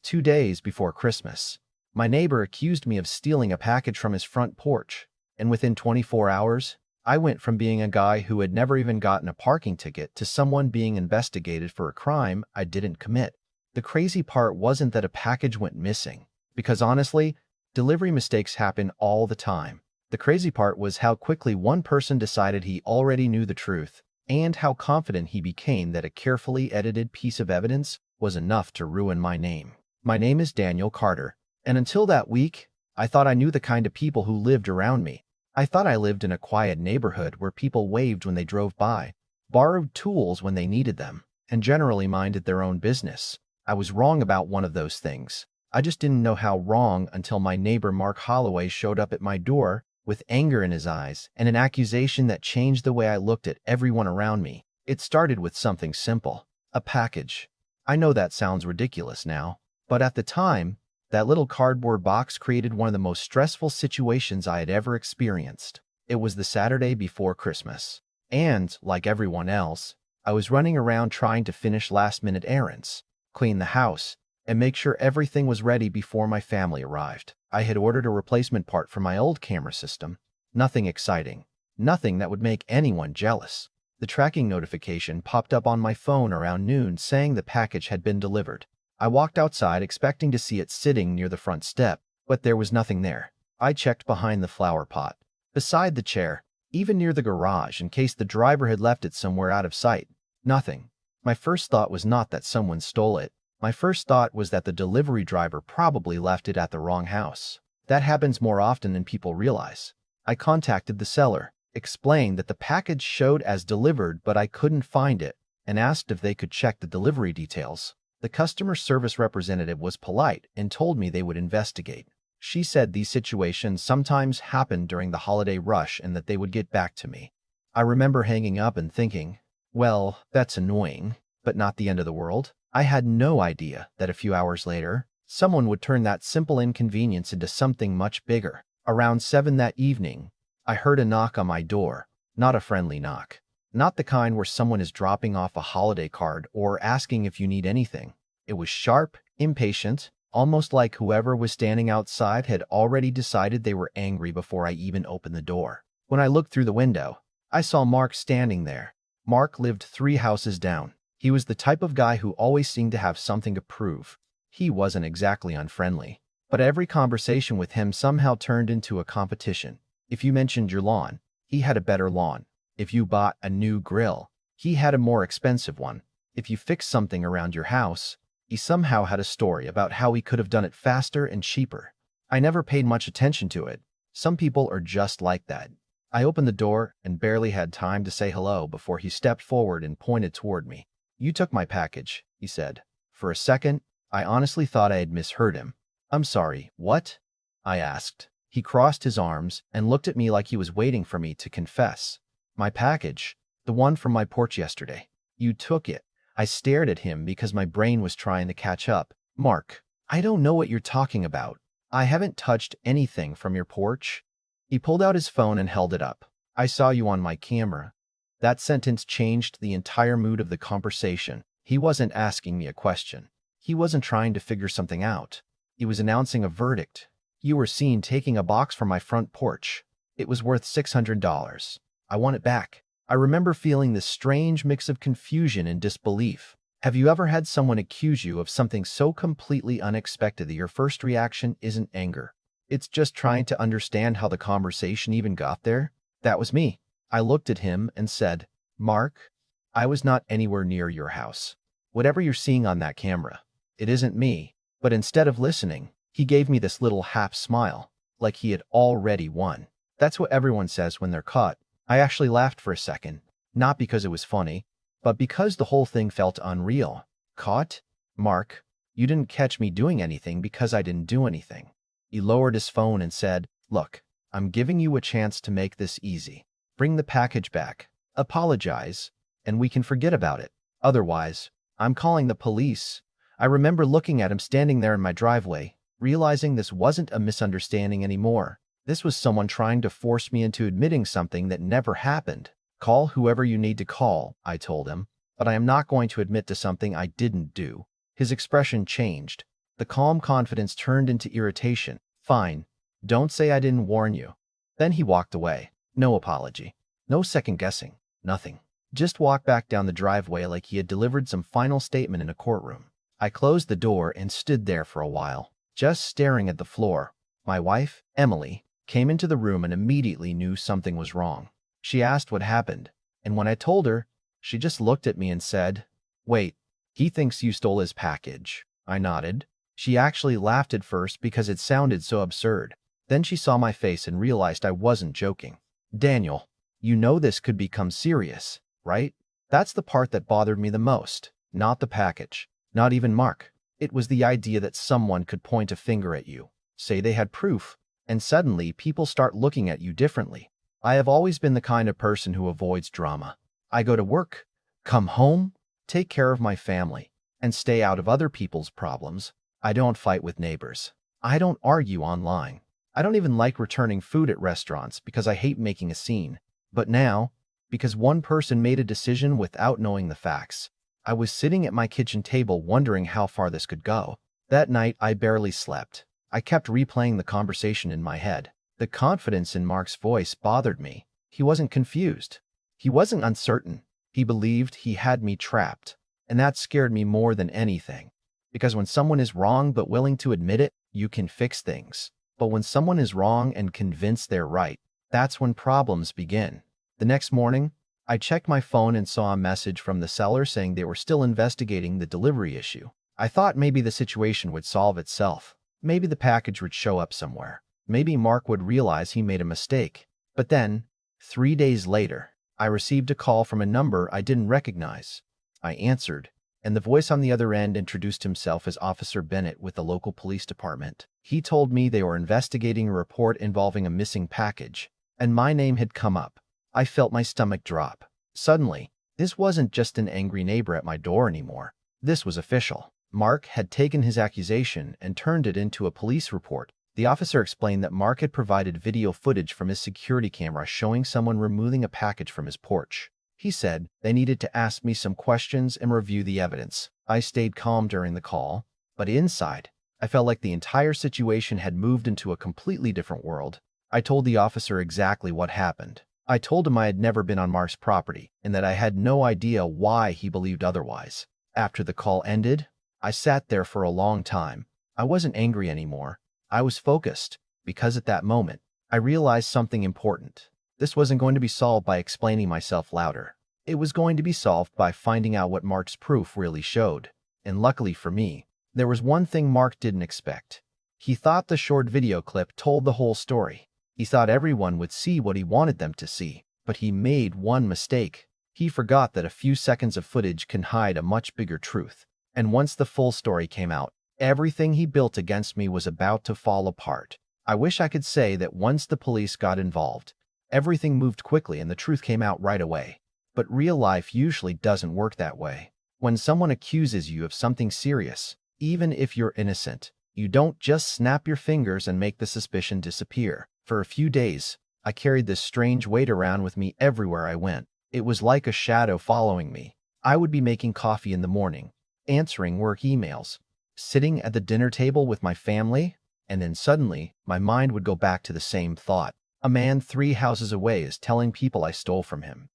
2 days before Christmas. My neighbor accused me of stealing a package from his front porch, and within 24 hours, I went from being a guy who had never even gotten a parking ticket to someone being investigated for a crime I didn't commit. The crazy part wasn't that a package went missing, because honestly, delivery mistakes happen all the time. The crazy part was how quickly one person decided he already knew the truth, and how confident he became that a carefully edited piece of evidence was enough to ruin my name. My name is Daniel Carter, and until that week, I thought I knew the kind of people who lived around me. I thought I lived in a quiet neighborhood where people waved when they drove by, borrowed tools when they needed them, and generally minded their own business. I was wrong about one of those things. I just didn't know how wrong until my neighbor Mark Holloway showed up at my door with anger in his eyes and an accusation that changed the way I looked at everyone around me. It started with something simple: a package. I know that sounds ridiculous now, but at the time, that little cardboard box created one of the most stressful situations I had ever experienced. It was the Saturday before Christmas, and, like everyone else, I was running around trying to finish last-minute errands, clean the house, and make sure everything was ready before my family arrived. I had ordered a replacement part for my old camera system. Nothing exciting, nothing that would make anyone jealous. The tracking notification popped up on my phone around noon saying the package had been delivered. I walked outside expecting to see it sitting near the front step, but there was nothing there. I checked behind the flower pot, beside the chair, even near the garage in case the driver had left it somewhere out of sight. Nothing. My first thought was not that someone stole it. My first thought was that the delivery driver probably left it at the wrong house. That happens more often than people realize. I contacted the seller, explained that the package showed as delivered but I couldn't find it, and asked if they could check the delivery details. The customer service representative was polite and told me they would investigate. She said these situations sometimes happened during the holiday rush and that they would get back to me. I remember hanging up and thinking, well, that's annoying, but not the end of the world. I had no idea that a few hours later, someone would turn that simple inconvenience into something much bigger. Around 7 that evening, I heard a knock on my door. Not a friendly knock. Not the kind where someone is dropping off a holiday card or asking if you need anything. It was sharp, impatient, almost like whoever was standing outside had already decided they were angry before I even opened the door. When I looked through the window, I saw Mark standing there. Mark lived 3 houses down. He was the type of guy who always seemed to have something to prove. He wasn't exactly unfriendly, but every conversation with him somehow turned into a competition. If you mentioned your lawn, he had a better lawn. If you bought a new grill, he had a more expensive one. If you fixed something around your house, he somehow had a story about how he could have done it faster and cheaper. I never paid much attention to it. Some people are just like that. I opened the door and barely had time to say hello before he stepped forward and pointed toward me. "You took my package," he said. For a second, I honestly thought I had misheard him. "I'm sorry, what?" I asked. He crossed his arms and looked at me like he was waiting for me to confess. "My package, the one from my porch yesterday. You took it." I stared at him because my brain was trying to catch up. "Mark, I don't know what you're talking about. I haven't touched anything from your porch." He pulled out his phone and held it up. "I saw you on my camera." That sentence changed the entire mood of the conversation. He wasn't asking me a question. He wasn't trying to figure something out. He was announcing a verdict. "You were seen taking a box from my front porch. It was worth $600. I want it back." I remember feeling this strange mix of confusion and disbelief. Have you ever had someone accuse you of something so completely unexpected that your first reaction isn't anger? It's just trying to understand how the conversation even got there? That was me. I looked at him and said, "Mark, I was not anywhere near your house. Whatever you're seeing on that camera, it isn't me." But instead of listening, he gave me this little half smile, like he had already won. That's what everyone says when they're caught. I actually laughed for a second, not because it was funny, but because the whole thing felt unreal. "Caught? Mark, you didn't catch me doing anything because I didn't do anything." He lowered his phone and said, "Look, I'm giving you a chance to make this easy. Bring the package back, apologize, and we can forget about it. Otherwise, I'm calling the police." I remember looking at him standing there in my driveway, realizing this wasn't a misunderstanding anymore. This was someone trying to force me into admitting something that never happened. "Call whoever you need to call," I told him, "but I am not going to admit to something I didn't do." His expression changed. The calm confidence turned into irritation. Fine. Don't say I didn't warn you. Then he walked away. No apology. No second guessing. Nothing. Just walked back down the driveway like he had delivered some final statement in a courtroom. I closed the door and stood there for a while, just staring at the floor. My wife, Emily, came into the room and immediately knew something was wrong. She asked what happened, and when I told her, she just looked at me and said, "Wait, he thinks you stole his package." I nodded. She actually laughed at first because it sounded so absurd. Then she saw my face and realized I wasn't joking. "Daniel, you know this could become serious, right?" That's the part that bothered me the most. Not the package. Not even Mark. It was the idea that someone could point a finger at you, say they had proof, and suddenly people start looking at you differently. I have always been the kind of person who avoids drama. I go to work, come home, take care of my family, and stay out of other people's problems. I don't fight with neighbors. I don't argue online. I don't even like returning food at restaurants because I hate making a scene. But now, because one person made a decision without knowing the facts, I was sitting at my kitchen table wondering how far this could go. That night, I barely slept. I kept replaying the conversation in my head. The confidence in Mark's voice bothered me. He wasn't confused. He wasn't uncertain. He believed he had me trapped. And that scared me more than anything. Because when someone is wrong but willing to admit it, you can fix things. But when someone is wrong and convinced they're right, that's when problems begin. The next morning, I checked my phone and saw a message from the seller saying they were still investigating the delivery issue. I thought maybe the situation would solve itself. Maybe the package would show up somewhere. Maybe Mark would realize he made a mistake. But then, 3 days later, I received a call from a number I didn't recognize. I answered, and the voice on the other end introduced himself as Officer Bennett with the local police department. He told me they were investigating a report involving a missing package, and my name had come up. I felt my stomach drop. Suddenly, this wasn't just an angry neighbor at my door anymore. This was official. Mark had taken his accusation and turned it into a police report. The officer explained that Mark had provided video footage from his security camera showing someone removing a package from his porch. He said they needed to ask me some questions and review the evidence. I stayed calm during the call, but inside, I felt like the entire situation had moved into a completely different world. I told the officer exactly what happened. I told him I had never been on Mark's property and that I had no idea why he believed otherwise. After the call ended, I sat there for a long time. I wasn't angry anymore. I was focused, because at that moment, I realized something important. This wasn't going to be solved by explaining myself louder. It was going to be solved by finding out what Mark's proof really showed. And luckily for me, there was one thing Mark didn't expect. He thought the short video clip told the whole story. He thought everyone would see what he wanted them to see. But he made one mistake. He forgot that a few seconds of footage can hide a much bigger truth. And once the full story came out, everything he built against me was about to fall apart. I wish I could say that once the police got involved, everything moved quickly and the truth came out right away. But real life usually doesn't work that way. When someone accuses you of something serious, even if you're innocent, you don't just snap your fingers and make the suspicion disappear. For a few days, I carried this strange weight around with me everywhere I went. It was like a shadow following me. I would be making coffee in the morning, answering work emails, sitting at the dinner table with my family, and then suddenly, my mind would go back to the same thought. A man 3 houses away is telling people I stole from him.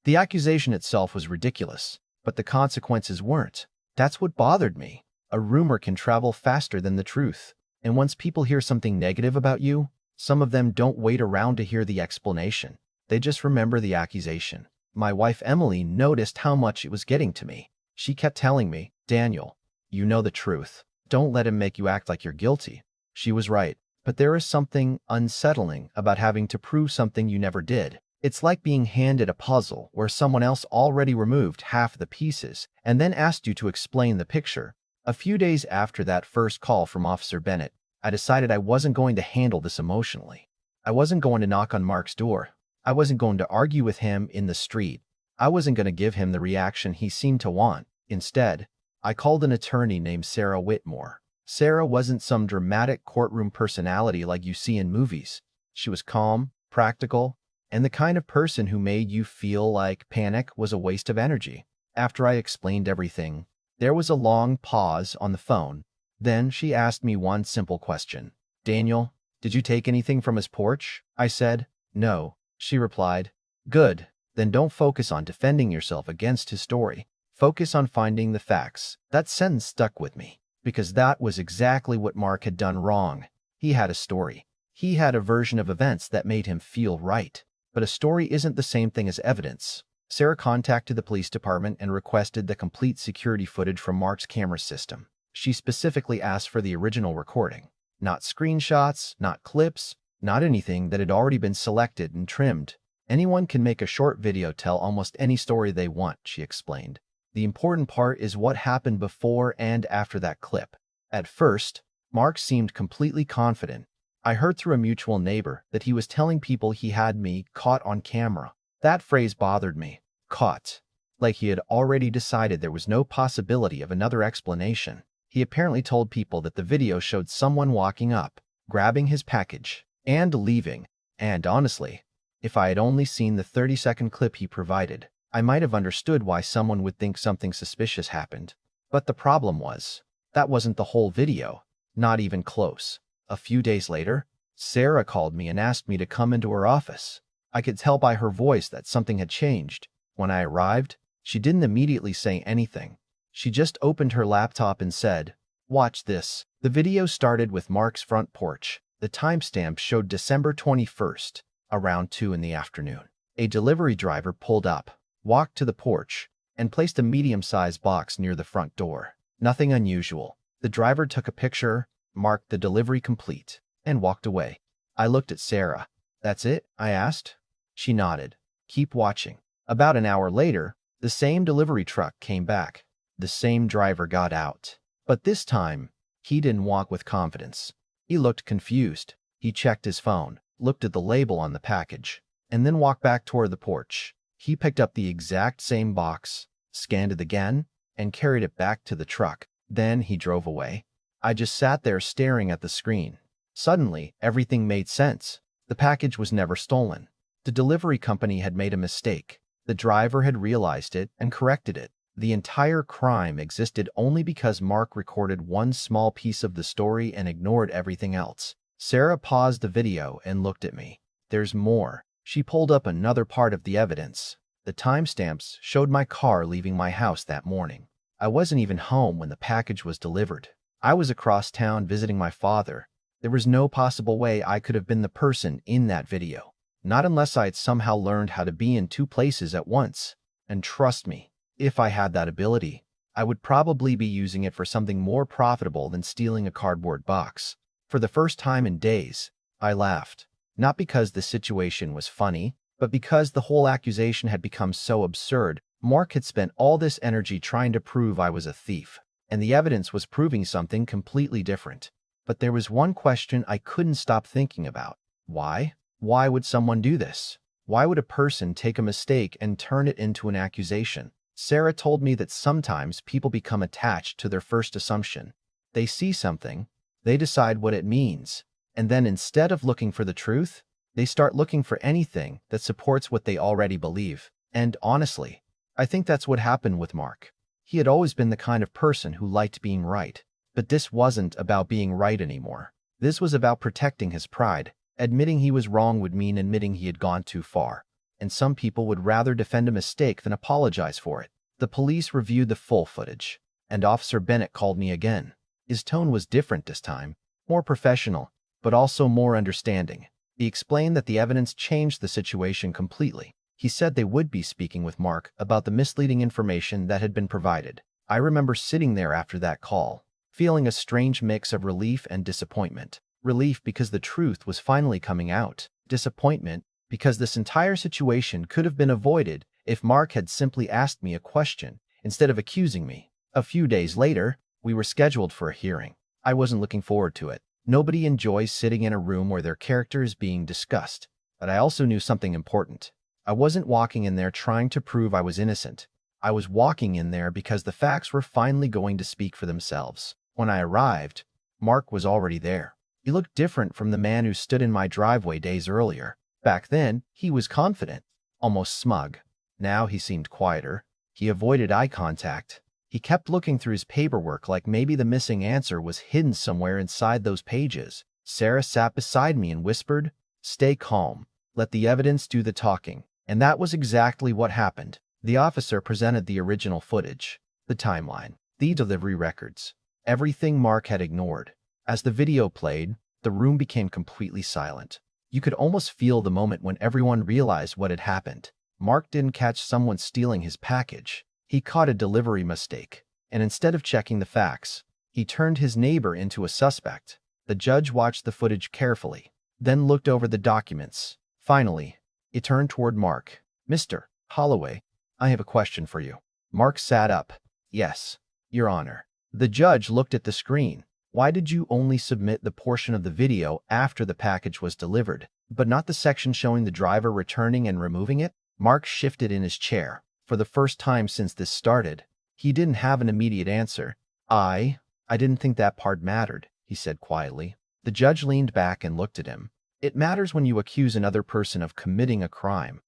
The accusation itself was ridiculous, but the consequences weren't. That's what bothered me. A rumor can travel faster than the truth. And once people hear something negative about you, some of them don't wait around to hear the explanation. They just remember the accusation. My wife Emily noticed how much it was getting to me. She kept telling me, "Daniel, you know the truth. Don't let him make you act like you're guilty." She was right, but there is something unsettling about having to prove something you never did. It's like being handed a puzzle where someone else already removed half the pieces and then asked you to explain the picture. A few days after that first call from Officer Bennett, I decided I wasn't going to handle this emotionally. I wasn't going to knock on Mark's door. I wasn't going to argue with him in the street. I wasn't going to give him the reaction he seemed to want. Instead, I called an attorney named Sarah Whitmore. Sarah wasn't some dramatic courtroom personality like you see in movies. She was calm, practical, and the kind of person who made you feel like panic was a waste of energy. After I explained everything, there was a long pause on the phone. Then she asked me one simple question. "Daniel, did you take anything from his porch?" I said. "No," she replied. "Good. Then don't focus on defending yourself against his story. Focus on finding the facts." That sentence stuck with me, because that was exactly what Mark had done wrong. He had a story. He had a version of events that made him feel right. But a story isn't the same thing as evidence. Sarah contacted the police department and requested the complete security footage from Mark's camera system. She specifically asked for the original recording. Not screenshots, not clips, not anything that had already been selected and trimmed. "Anyone can make a short video tell almost any story they want," she explained. "The important part is what happened before and after that clip." At first, Mark seemed completely confident. I heard through a mutual neighbor that he was telling people he had me caught on camera. That phrase bothered me. Caught. Like he had already decided there was no possibility of another explanation. He apparently told people that the video showed someone walking up, grabbing his package, and leaving. And honestly, if I had only seen the 30-second clip he provided, I might have understood why someone would think something suspicious happened. But the problem was, that wasn't the whole video. Not even close. A few days later, Sarah called me and asked me to come into her office. I could tell by her voice that something had changed. When I arrived, she didn't immediately say anything. She just opened her laptop and said, "Watch this." The video started with Mark's front porch. The timestamp showed December 21st, around 2 in the afternoon. A delivery driver pulled up, walked to the porch, and placed a medium-sized box near the front door. Nothing unusual. The driver took a picture, marked the delivery complete, and walked away. I looked at Sarah. "That's it?" I asked. She nodded. "Keep watching." About an hour later, the same delivery truck came back. The same driver got out. But this time, he didn't walk with confidence. He looked confused. He checked his phone, looked at the label on the package, and then walked back toward the porch. He picked up the exact same box, scanned it again, and carried it back to the truck. Then he drove away. I just sat there staring at the screen. Suddenly, everything made sense. The package was never stolen. The delivery company had made a mistake. The driver had realized it and corrected it. The entire crime existed only because Mark recorded one small piece of the story and ignored everything else. Sarah paused the video and looked at me. "There's more." She pulled up another part of the evidence. The timestamps showed my car leaving my house that morning. I wasn't even home when the package was delivered. I was across town visiting my father. There was no possible way I could have been the person in that video. Not unless I had somehow learned how to be in two places at once. And trust me, if I had that ability, I would probably be using it for something more profitable than stealing a cardboard box. For the first time in days, I laughed. Not because the situation was funny, but because the whole accusation had become so absurd. Mark had spent all this energy trying to prove I was a thief, and the evidence was proving something completely different. But there was one question I couldn't stop thinking about. Why? Why would someone do this? Why would a person take a mistake and turn it into an accusation? Sarah told me that sometimes people become attached to their first assumption. They see something, they decide what it means, and then instead of looking for the truth, they start looking for anything that supports what they already believe. And honestly, I think that's what happened with Mark. He had always been the kind of person who liked being right. But this wasn't about being right anymore. This was about protecting his pride. Admitting he was wrong would mean admitting he had gone too far. And some people would rather defend a mistake than apologize for it. The police reviewed the full footage, and Officer Bennett called me again. His tone was different this time, more professional, but also more understanding. He explained that the evidence changed the situation completely. He said they would be speaking with Mark about the misleading information that had been provided. I remember sitting there after that call, feeling a strange mix of relief and disappointment. Relief because the truth was finally coming out. Disappointment because this entire situation could have been avoided if Mark had simply asked me a question instead of accusing me. A few days later, we were scheduled for a hearing. I wasn't looking forward to it. Nobody enjoys sitting in a room where their character is being discussed. But I also knew something important. I wasn't walking in there trying to prove I was innocent. I was walking in there because the facts were finally going to speak for themselves. When I arrived, Mark was already there. He looked different from the man who stood in my driveway days earlier. Back then, he was confident, almost smug. Now he seemed quieter. He avoided eye contact. He kept looking through his paperwork like maybe the missing answer was hidden somewhere inside those pages. Sarah sat beside me and whispered, "Stay calm. Let the evidence do the talking." And that was exactly what happened. The officer presented the original footage, the timeline, the delivery records, everything Mark had ignored. As the video played, the room became completely silent. You could almost feel the moment when everyone realized what had happened. Mark didn't catch someone stealing his package. He caught a delivery mistake, and instead of checking the facts, he turned his neighbor into a suspect. The judge watched the footage carefully, then looked over the documents. Finally, he turned toward Mark. "Mr. Holloway, I have a question for you." Mark sat up. "Yes, Your Honor." The judge looked at the screen. "Why did you only submit the portion of the video after the package was delivered, but not the section showing the driver returning and removing it?" Mark shifted in his chair. For the first time since this started, he didn't have an immediate answer. I didn't think that part mattered," he said quietly. The judge leaned back and looked at him. "It matters when you accuse another person of committing a crime."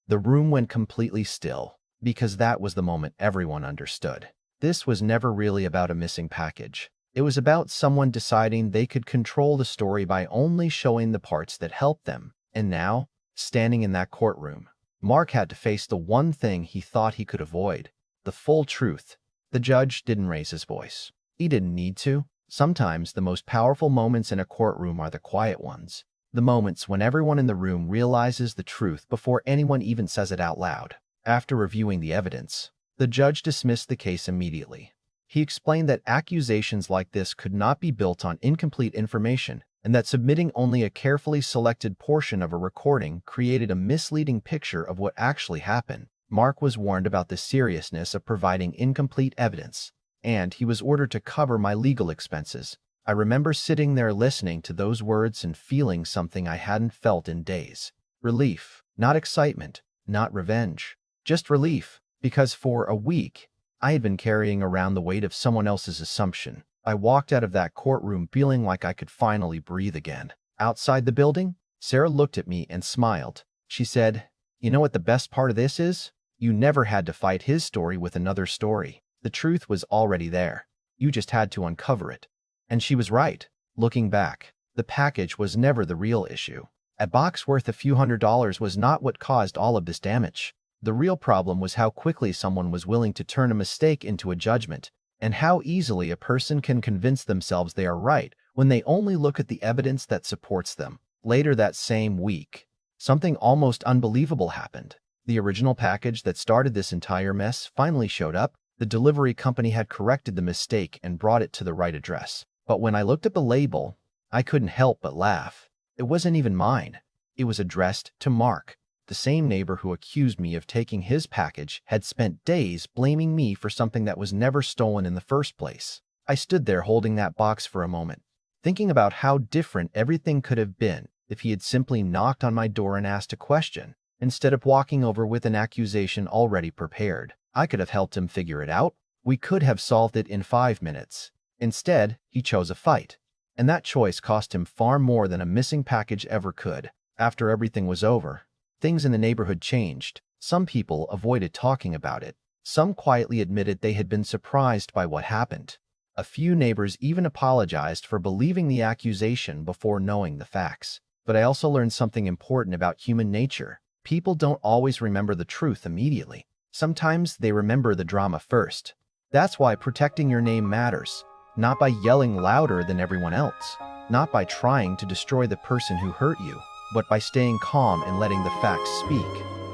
The room went completely still, because that was the moment everyone understood. This was never really about a missing package. It was about someone deciding they could control the story by only showing the parts that helped them. And now, standing in that courtroom, Mark had to face the one thing he thought he could avoid, the full truth. The judge didn't raise his voice. He didn't need to. Sometimes the most powerful moments in a courtroom are the quiet ones, the moments when everyone in the room realizes the truth before anyone even says it out loud. After reviewing the evidence, the judge dismissed the case immediately. He explained that accusations like this could not be built on incomplete information, and that submitting only a carefully selected portion of a recording created a misleading picture of what actually happened. Mark was warned about the seriousness of providing incomplete evidence, and he was ordered to cover my legal expenses. I remember sitting there listening to those words and feeling something I hadn't felt in days. Relief, not excitement, not revenge, just relief, because for a week, I had been carrying around the weight of someone else's assumption. I walked out of that courtroom feeling like I could finally breathe again. Outside the building, Sarah looked at me and smiled. She said, "You know what the best part of this is? You never had to fight his story with another story. The truth was already there. You just had to uncover it." And she was right. Looking back, the package was never the real issue. A box worth a few $100s was not what caused all of this damage. The real problem was how quickly someone was willing to turn a mistake into a judgment, and how easily a person can convince themselves they are right when they only look at the evidence that supports them. Later that same week, something almost unbelievable happened. The original package that started this entire mess finally showed up. The delivery company had corrected the mistake and brought it to the right address. But when I looked at the label, I couldn't help but laugh. It wasn't even mine. It was addressed to Mark. The same neighbor who accused me of taking his package had spent days blaming me for something that was never stolen in the first place. I stood there holding that box for a moment, thinking about how different everything could have been if he had simply knocked on my door and asked a question, instead of walking over with an accusation already prepared. I could have helped him figure it out. We could have solved it in 5 minutes. Instead, he chose a fight, and that choice cost him far more than a missing package ever could. After everything was over, things in the neighborhood changed. Some people avoided talking about it. Some quietly admitted they had been surprised by what happened. A few neighbors even apologized for believing the accusation before knowing the facts. But I also learned something important about human nature. People don't always remember the truth immediately. Sometimes they remember the drama first. That's why protecting your name matters. Not by yelling louder than everyone else. Not by trying to destroy the person who hurt you, but by staying calm and letting the facts speak.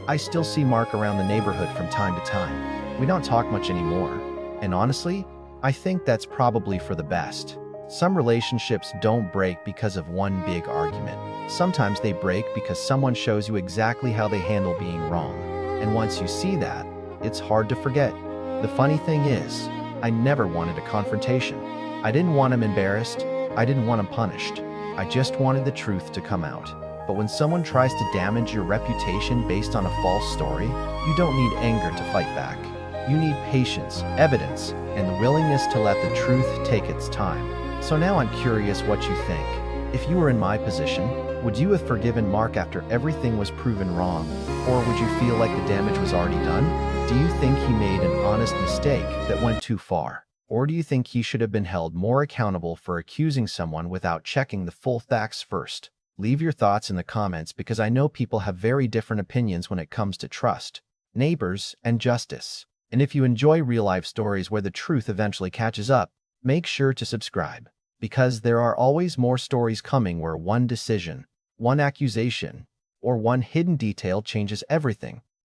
I still see Mark around the neighborhood from time to time. We don't talk much anymore. And honestly, I think that's probably for the best. Some relationships don't break because of one big argument. Sometimes they break because someone shows you exactly how they handle being wrong. And once you see that, it's hard to forget. The funny thing is, I never wanted a confrontation. I didn't want him embarrassed. I didn't want him punished. I just wanted the truth to come out. But when someone tries to damage your reputation based on a false story, you don't need anger to fight back. You need patience, evidence, and the willingness to let the truth take its time. So now I'm curious what you think. If you were in my position, would you have forgiven Mark after everything was proven wrong? Or would you feel like the damage was already done? Do you think he made an honest mistake that went too far? Or do you think he should have been held more accountable for accusing someone without checking the full facts first? Leave your thoughts in the comments because I know people have very different opinions when it comes to trust, neighbors, and justice. And if you enjoy real-life stories where the truth eventually catches up, make sure to subscribe, because there are always more stories coming where one decision, one accusation, or one hidden detail changes everything.